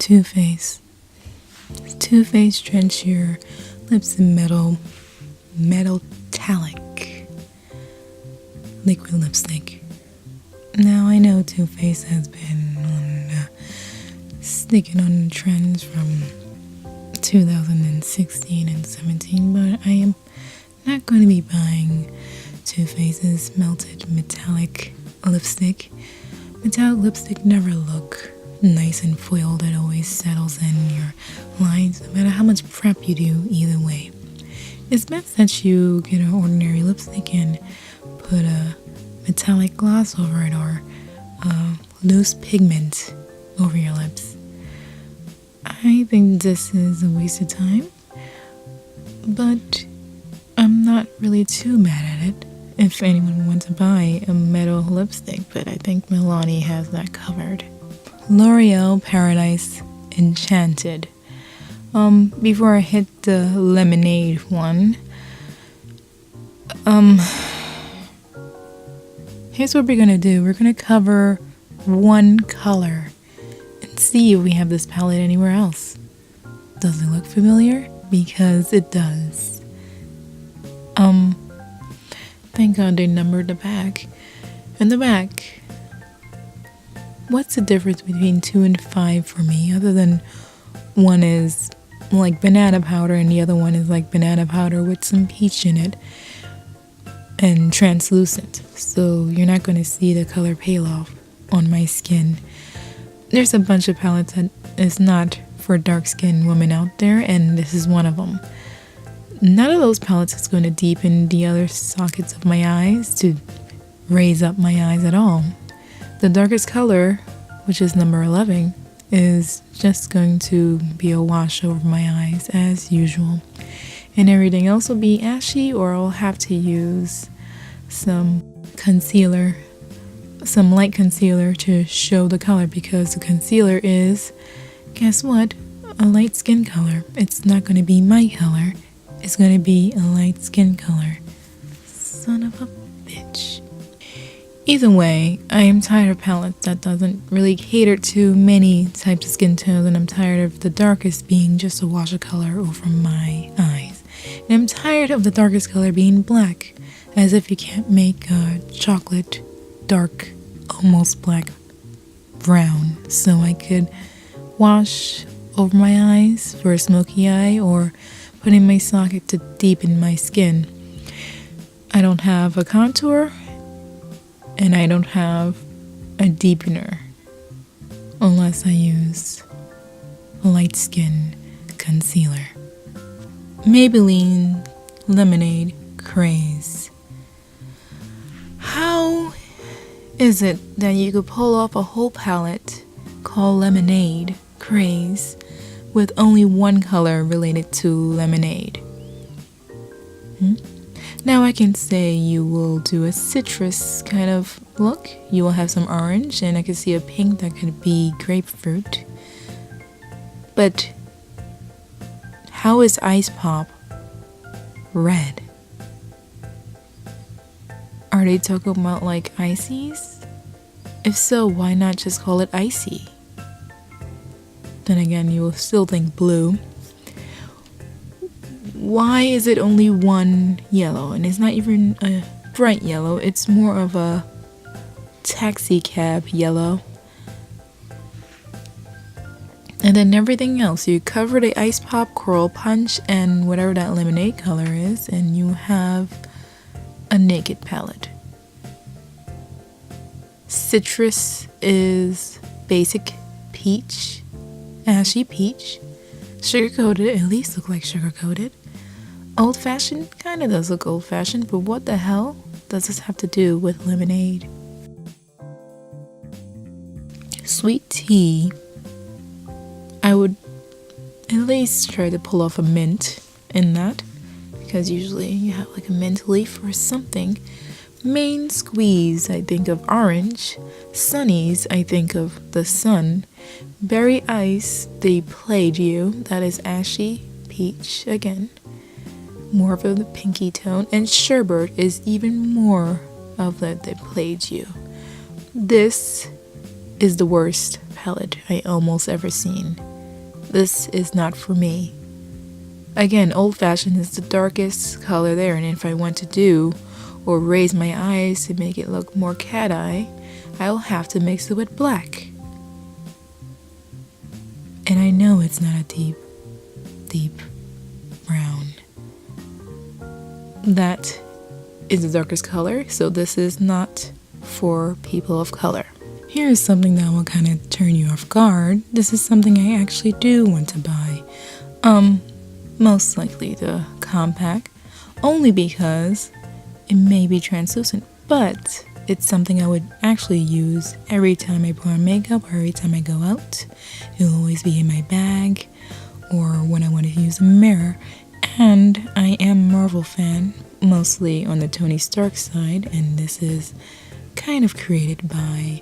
Too Faced. Too Faced Drench Your Lips in metallic liquid lipstick. Now I know Too Faced has been sticking on trends from 2016 and 17, but I am not going to be buying Too Faced's melted metallic lipstick. Metallic lipstick never look nice and foiled. It always settles in your lines, no matter how much prep you do. Either way, it's best that you get an ordinary lipstick and put a metallic gloss over it, or loose pigment over your lips. I think this is a waste of time, but I'm not really too mad at it if anyone wants to buy a metal lipstick, but I think Milani has that covered. L'Oreal Paradise Enchanted. Before I hit the lemonade one, here's what we're gonna do. We're gonna cover one color and see if we have this palette anywhere else. Does it look familiar? Because it does. Thank God they numbered the back. In the back, what's the difference between 2 and 5 for me, other than one is like banana powder and the other one is like banana powder with some peach in it and translucent, so you're not going to see the color pale off on my skin. There's a bunch of palettes that is not for dark skinned women out there, and this is one of them. None of those palettes is going to deepen the other sockets of my eyes to raise up my eyes at all. The darkest color, which is number 11, is just going to be a wash over my eyes as usual. And everything else will be ashy, or I'll have to use some concealer, some light concealer to show the color, because the concealer is, guess what, a light skin color. It's not going to be my color. It's going to be a light skin color. Son of a bitch. Either way, I am tired of palettes that doesn't really cater to many types of skin tones, and I'm tired of the darkest being just a wash of color over my eyes. And I'm tired of the darkest color being black, as if you can't make a chocolate, dark, almost black brown. So I could wash over my eyes for a smoky eye, or put in my socket to deepen my skin. I don't have a contour, and I don't have a deepener unless I use a light skin concealer. Maybelline Lemonade Craze. How is it that you could pull off a whole palette called Lemonade Craze with only one color related to lemonade? Now I can say you will do a citrus kind of look. You will have some orange, and I can see a pink that could be grapefruit. But how is Ice Pop red? Are they talking about like ices? If so, why not just call it icy? Then again, you will still think blue. Why is it only one yellow? And it's not even a bright yellow. It's more of a taxi cab yellow. And then everything else, you cover the Ice Pop, Coral Punch, and whatever that lemonade color is, and you have a naked palette. Citrus is basic peach, ashy peach. Sugar-coated, at least look like sugar-coated. Old-fashioned, kind of does look old-fashioned, but what the hell does this have to do with lemonade? Sweet tea, I would at least try to pull off a mint in that, because usually you have like a mint leaf or something. Main squeeze, I think of orange. Sunnies, I think of the sun. Berry ice, they played you. That is ashy peach again. More of the pinky tone. And sherbet is even more of the they played you. This is the worst palette I almost ever seen. this is not for me. Again, old-fashioned is the darkest color there, and if I want to do or raise my eyes to make it look more cat eye, I'll have to mix it with black. And I know it's not a deep brown. That is the darkest color, so this is not for people of color. Here's something that will kind of turn you off guard. This is something I actually do want to buy. Most likely the compact, only because it may be translucent, but it's something I would actually use every time I put on makeup or every time I go out. It'll always be in my bag or when I want to use a mirror. And I am a Marvel fan, mostly on the Tony Stark side, and this is kind of created by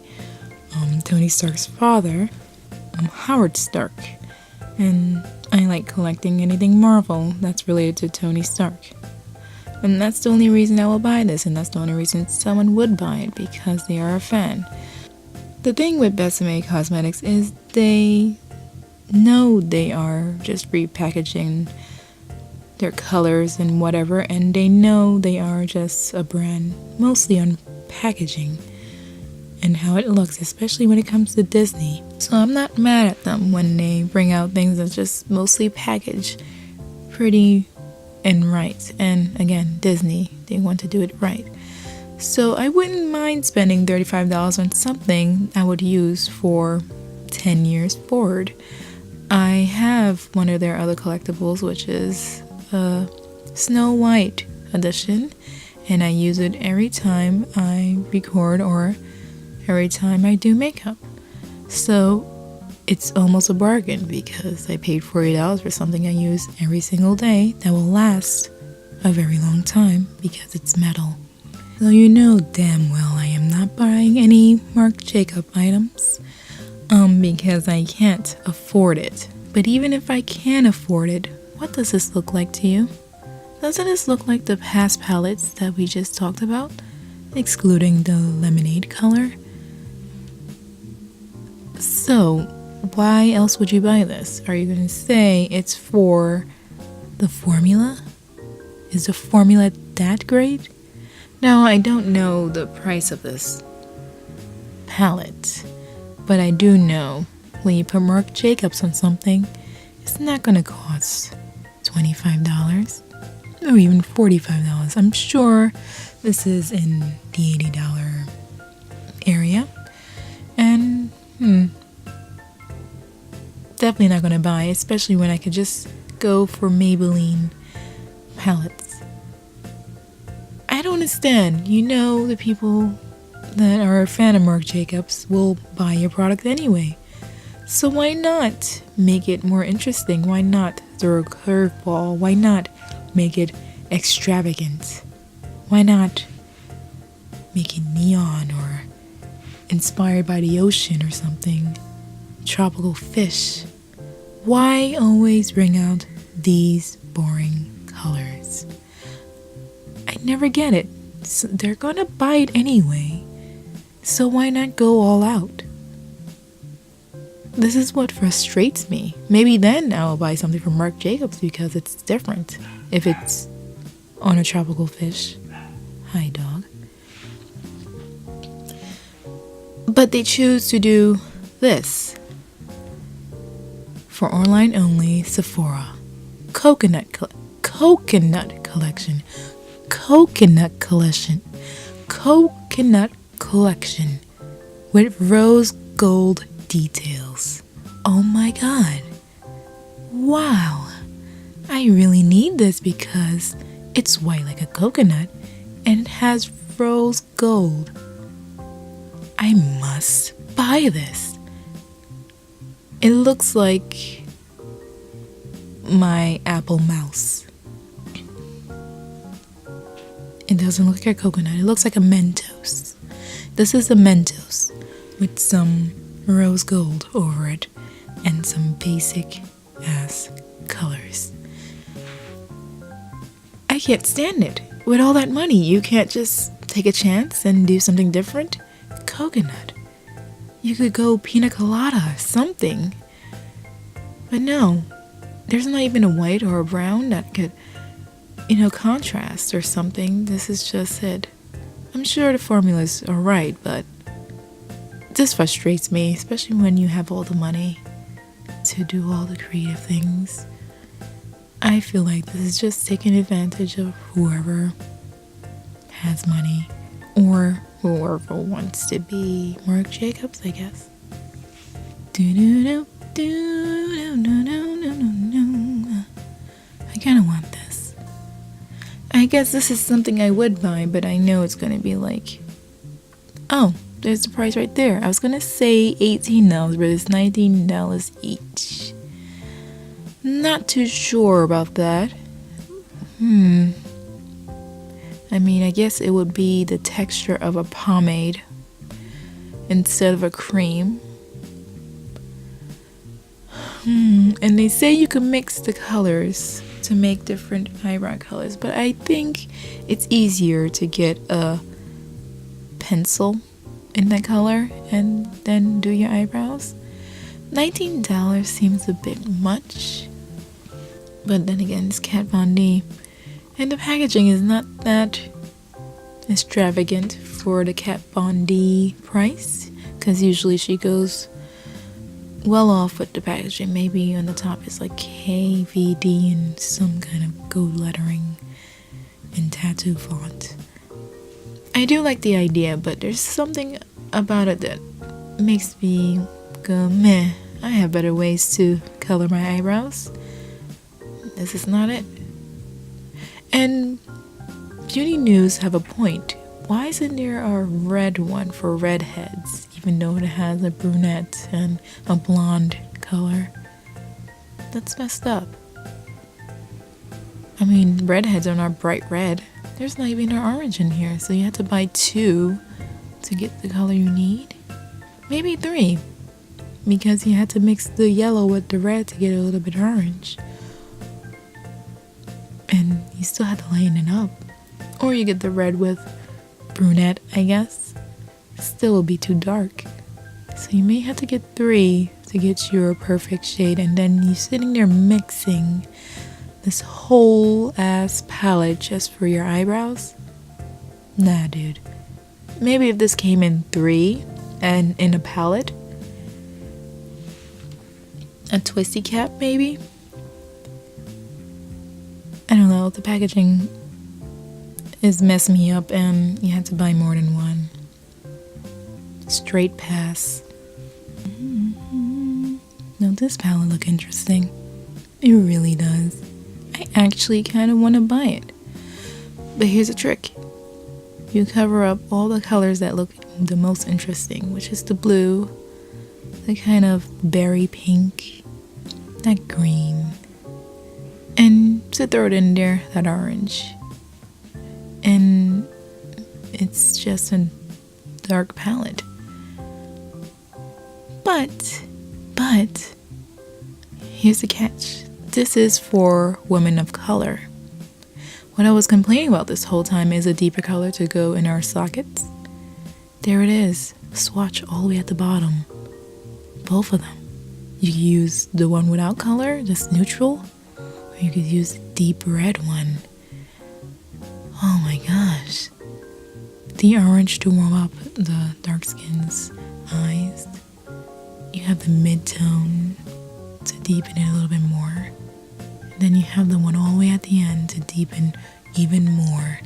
Tony Stark's father, Howard Stark. And I like collecting anything Marvel that's related to Tony Stark. And that's the only reason I will buy this, and that's the only reason someone would buy it, because they are a fan. The thing with Besame Cosmetics is they know they are just repackaging their colors and whatever, and they know they are just a brand mostly on packaging and how it looks, especially when it comes to Disney. So I'm not mad at them when they bring out things that's just mostly packaged pretty and right. And again, Disney, they want to do it right. So I wouldn't mind spending $35 on something I would use for 10 years forward. I have one of their other collectibles, which is a Snow White edition, and I use it every time I record or every time I do makeup. So it's almost a bargain because I paid $40 for something I use every single day that will last a very long time because it's metal. So you know damn well I am not buying any Marc Jacob items because I can't afford it. But even if I can afford it, what does this look like to you? Doesn't this look like the past palettes that we just talked about, excluding the lemonade color? So why else would you buy this? Are you going to say it's for the formula? Is the formula that great? Now, I don't know the price of this palette, but I do know when you put Marc Jacobs on something, it's not going to cost $25 or even $45. I'm sure this is in the $80 area. And definitely not going to buy, especially when I could just go for Maybelline palettes. I don't understand. You know, the people that are a fan of Marc Jacobs will buy your product anyway. So why not make it more interesting? Why not throw a curveball? Why not make it extravagant? Why not make it neon or inspired by the ocean or something? Tropical fish. Why always bring out these boring colors? I never get it. So they're gonna buy it anyway, so why not go all out? This is what frustrates me. Maybe then I'll buy something from Marc Jacobs because it's different. If it's on a tropical fish. Hi, dog. But they choose to do this. For online only, Sephora. Coconut collection. Coconut collection with rose gold details. Oh my god. Wow. I really need this because it's white like a coconut and it has rose gold. I must buy this. It looks like my Apple mouse. It doesn't look like a coconut. It looks like a Mentos. This is a Mentos with some rose gold over it and some basic ass colors. I can't stand it. With all that money, you can't just take a chance and do something different? Coconut. You could go pina colada or something. But no, there's not even a white or a brown that could, contrast or something. This is just it. I'm sure the formulas are right, but this frustrates me, especially when you have all the money to do all the creative things. I feel like this is just taking advantage of whoever has money or whoever wants to be Marc Jacobs, I guess. I kind of want this. I guess this is something I would buy, but I know it's gonna be like, oh, there's the price right there. I was gonna say $18, but it's $19 each. Not too sure about that. I mean, I guess it would be the texture of a pomade instead of a cream. And they say you can mix the colors to make different eyebrow colors, but I think it's easier to get a pencil in that color and then do your eyebrows. $19 seems a bit much, but then again, it's Kat Von D, and the packaging is not that extravagant for the Kat Von D price, because usually she goes well off with the packaging. Maybe on the top is like KVD and some kind of gold lettering in tattoo font. I do like the idea, but there's something about it that makes me go, meh, I have better ways to color my eyebrows. This is not it. And Beauty News have a point. Why isn't there a red one for redheads, even though it has a brunette and a blonde color? That's messed up. I mean, redheads are not bright red. There's not even an orange in here, so you have to buy 2 to get the color you need. Maybe 3, because you had to mix the yellow with the red to get a little bit orange. And you still have to lighten it up. Or you get the red with brunette, I guess. Still will be too dark. So you may have to get 3 to get your perfect shade, and then you're sitting there mixing this whole ass palette just for your eyebrows? Nah, dude. Maybe if this came in 3 and in a palette, a twisty cap maybe. I don't know, the packaging is messing me up and you have to buy more than one. Straight pass. Now this palette look interesting. It really does. I actually kind of want to buy it. But here's a trick. You cover up all the colors that look the most interesting, which is the blue, the kind of berry pink, that green, and to throw it in there, that orange. And it's just a dark palette. But here's the catch. This is for women of color. What I was complaining about this whole time is a deeper color to go in our sockets. There it is. Swatch all the way at the bottom. Both of them. You could use the one without color, just neutral, or you could use the deep red one. Oh my gosh. The orange to warm up the dark skin's eyes. You have the mid-tone to deepen it a little bit more. And then you have the one all the way at the end to deepen even more.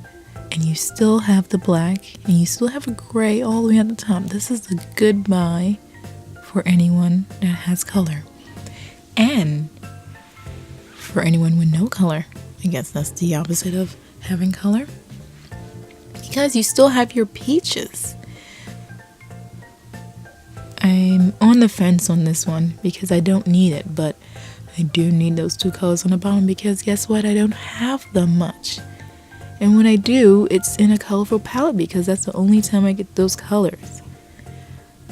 And you still have the black, and you still have a gray all the way at the top. This is a good buy for anyone that has color. And for anyone with no color. I guess that's the opposite of having color. Because you still have your peaches. I'm on the fence on this one because I don't need it, but I do need those 2 colors on the bottom because guess what? I don't have them much. And when I do, it's in a colorful palette because that's the only time I get those colors.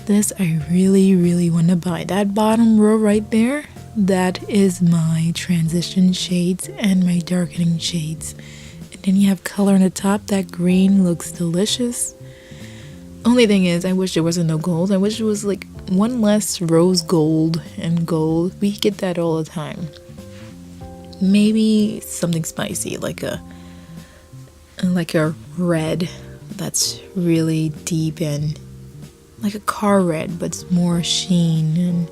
This I really, really want to buy. That bottom row right there, that is my transition shades and my darkening shades. And then you have color on the top. That green looks delicious. Only thing is, I wish there wasn't no gold. I wish it was like one less rose gold and gold. We get that all the time. Maybe something spicy, like a red that's really deep and like a car red, but it's more sheen and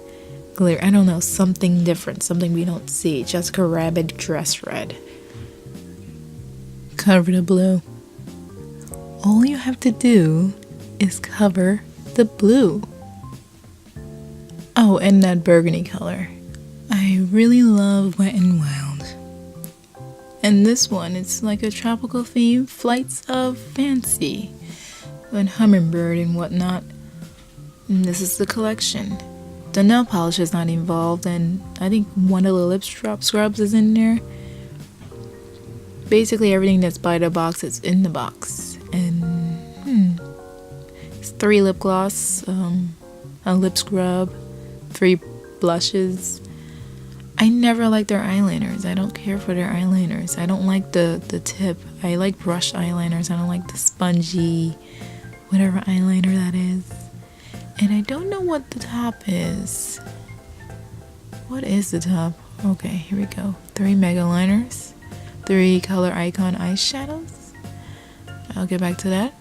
glitter. I don't know, something different, something we don't see. Jessica Rabbit dress red. Cover the blue. All you have to do is cover the blue. Oh, and that burgundy color. I really love Wet n Wild. And this one, it's like a tropical theme, Flights of Fancy, and hummingbird and whatnot. And this is the collection. The nail polish is not involved, and I think one of the lip scrubs is in there. Basically everything that's by the box is in the box. And it's 3 lip gloss, a lip scrub, 3 blushes. I never like their eyeliners. I don't care for their eyeliners. I don't like the tip. I like brush eyeliners. I don't like the spongy whatever eyeliner that is. And I don't know what the top is. What is the top? Okay, here we go. 3 mega liners, 3 color icon eyeshadows. I'll get back to that.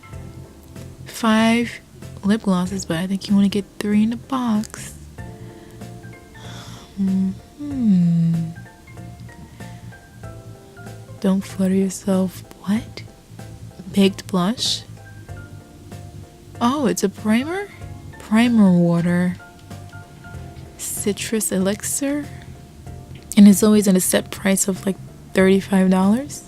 5 lip glosses, but I think you want to get 3 in the box. Don't flutter yourself. What? Baked blush? Oh, it's a primer? Primer water. Citrus elixir. And it's always at a set price of like $35.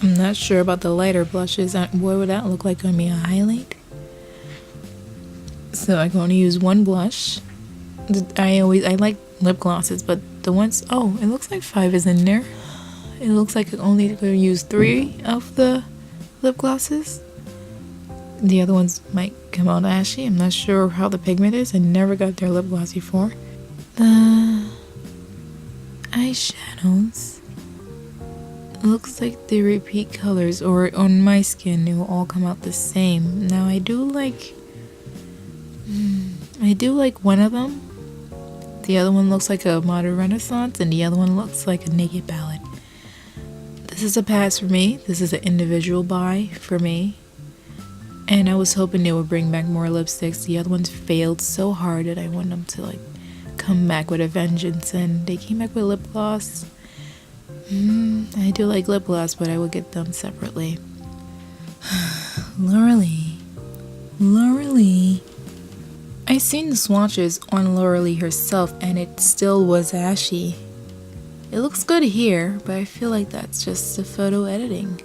I'm not sure about the lighter blushes. What would that look like on me? A highlight? So I'm going to use 1 blush. I like lip glosses, but the ones, oh, it looks like 5 is in there. It looks like I only going to use 3 of the lip glosses. The other ones might come out ashy. I'm not sure how the pigment is. I never got their lip gloss before. The eyeshadows looks like they repeat colors, or on my skin it will all come out the same. Now I do like one of them. The other one looks like a modern renaissance, and the other one looks like a naked ballad. This is a pass for me. This is an individual buy for me. And I was hoping they would bring back more lipsticks. The other ones failed so hard that I want them to like come back with a vengeance, and they came back with lip gloss. I do like lip gloss, but I will get them separately. Laura Lee. I seen the swatches on Laura Lee herself, and it still was ashy. It looks good here, but I feel like that's just the photo editing.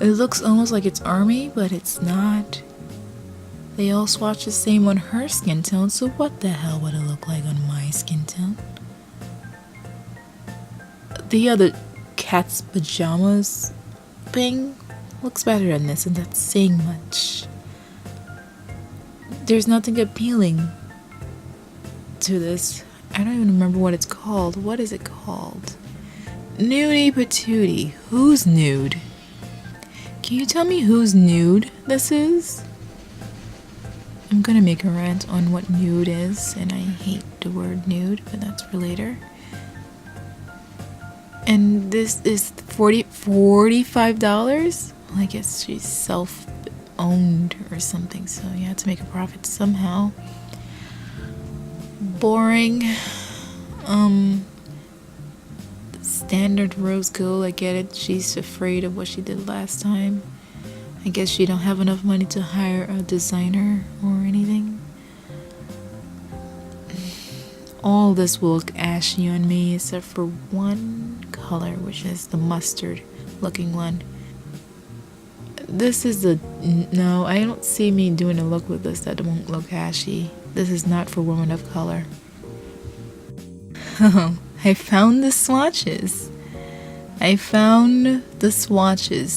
It looks almost like it's army, but it's not. They all swatch the same on her skin tone, so what the hell would it look like on my skin tone? The other cat's pajamas thing looks better than this, and that's saying much. There's nothing appealing to this. I don't even remember what it's called. What is it called? Nudie patootie. Who's nude? Can you tell me whose nude this is? I'm gonna make a rant on what nude is, and I hate the word nude, but that's for later. And this is $45? Well, I guess she's self-owned or something, so you have to make a profit somehow. Boring. Standard rose gold, I get it. She's afraid of what she did last time. I guess she don't have enough money to hire a designer or anything. All this will look ashy on me except for one color, which is the mustard looking one. This is no, I don't see me doing a look with this that won't look ashy. This is not for women of color. Oh, I found the swatches.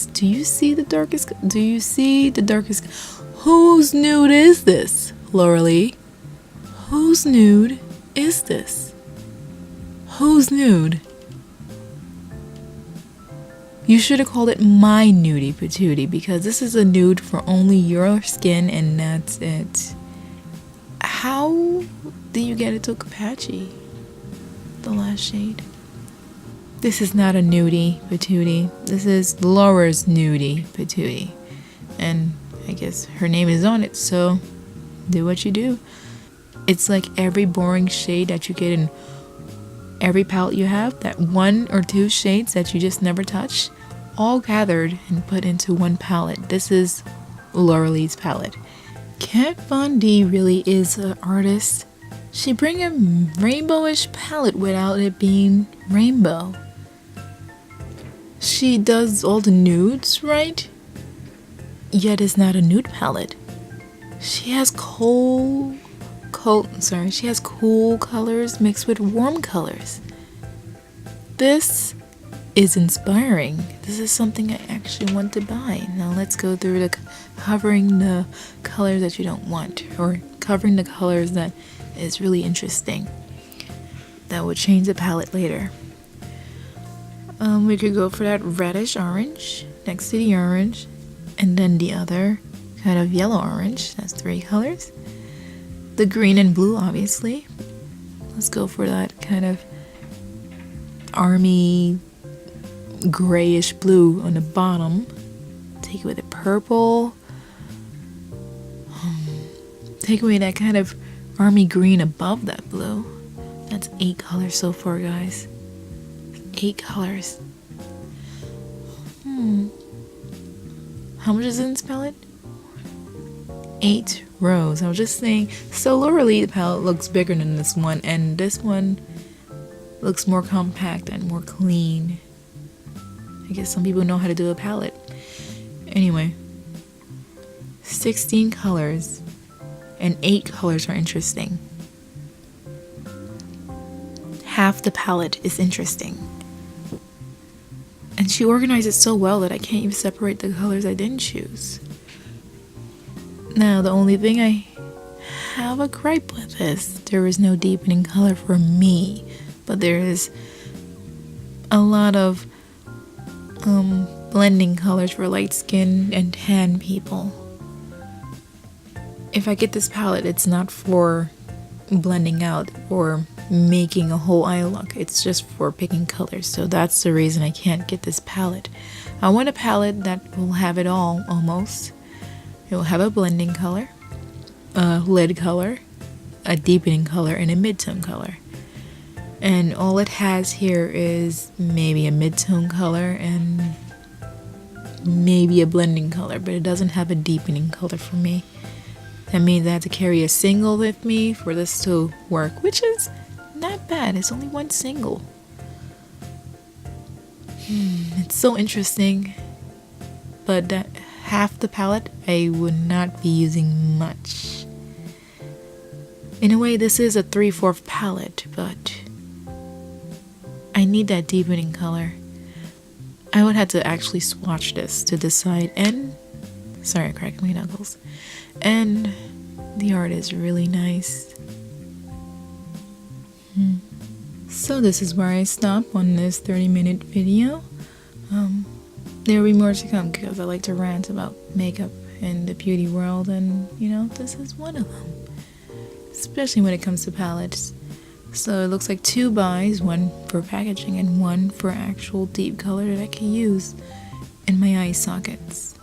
Do you see the darkest? Whose nude is this, Laura Lee? Whose nude is this? Whose nude? You should have called it My Nudie Patootie, because this is a nude for only your skin and that's it. How do you get it to patchy? The last shade. This is not a nudie patootie. This is Laura's nudie patootie. And I guess her name is on it, so do what you do. It's like every boring shade that you get in every palette you have, that 1 or 2 shades that you just never touch, all gathered and put into one palette. This is Laura Lee's palette. Kat Von D really is an artist. She brings a rainbowish palette without it being rainbow. She does all the nudes right, yet it's not a nude palette. She has cool colors mixed with warm colors. This is inspiring. This is something I actually want to buy. Now let's go through the covering the colors that you don't want, or covering the colors that is really interesting. That will change the palette later. We could go for that reddish orange next to the orange, and then the other kind of yellow orange. That's 3 colors. The green and blue, obviously. Let's go for that kind of army grayish blue on the bottom. Take away the purple. Take away that kind of army green above that blue. That's 8 colors so far, guys. 8 colors. How much is in this palette? 8 rows. I was just saying, so Laura Lee palette looks bigger than this one, and this one looks more compact and more clean. I guess some people know how to do a palette. Anyway, 16 colors and 8 colors are interesting. Half the palette is interesting. And she organized it so well that I can't even separate the colors I didn't choose. Now, the only thing I have a gripe with is there is no deepening color for me, but there is a lot of blending colors for light skin and tan people. If I get this palette, it's not for blending out or making a whole eye look. It's just for picking colors. So that's the reason I can't get this palette. I want a palette that will have it all, almost. It will have a blending color, a lid color, a deepening color, and a mid-tone color. And all it has here is maybe a mid-tone color and maybe a blending color, but it doesn't have a deepening color for me. That means I have to carry a single with me for this to work, which is not bad. It's only 1 single. It's so interesting, but that half the palette I would not be using much. In a way, this is a 3/4 palette, but I need that deepening color. I would have to actually swatch this to decide, and sorry, I cracked my knuckles. And the art is really nice. So this is where I stop on this 30-minute video. There will be more to come because I like to rant about makeup in the beauty world, and you know, this is one of them. Especially when it comes to palettes. So it looks like 2 buys, 1 for packaging and 1 for actual deep color that I can use in my eye sockets.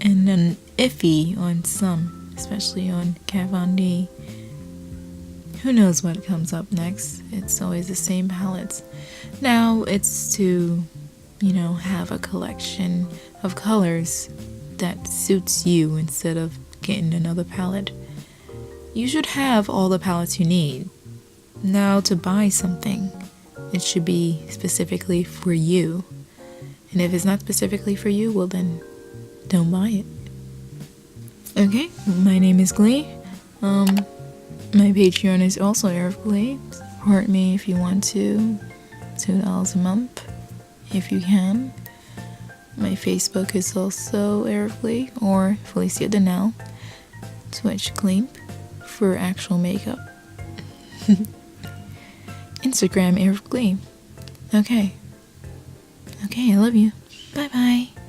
And then iffy on some, especially on Kat Von D. Who knows what comes up next? It's always the same palettes. Now it's to, you know, have a collection of colors that suits you instead of getting another palette. You should have all the palettes you need. Now to buy something, it should be specifically for you. And if it's not specifically for you, well then, don't buy it. Okay, my name is Glee. My Patreon is also Air of Glee. Support me if you want to. $2 a month, if you can. My Facebook is also Air of Glee or Felicia Danelle. Twitch Gleep for actual makeup. Instagram Air of Glee. Okay. Okay, I love you. Bye bye.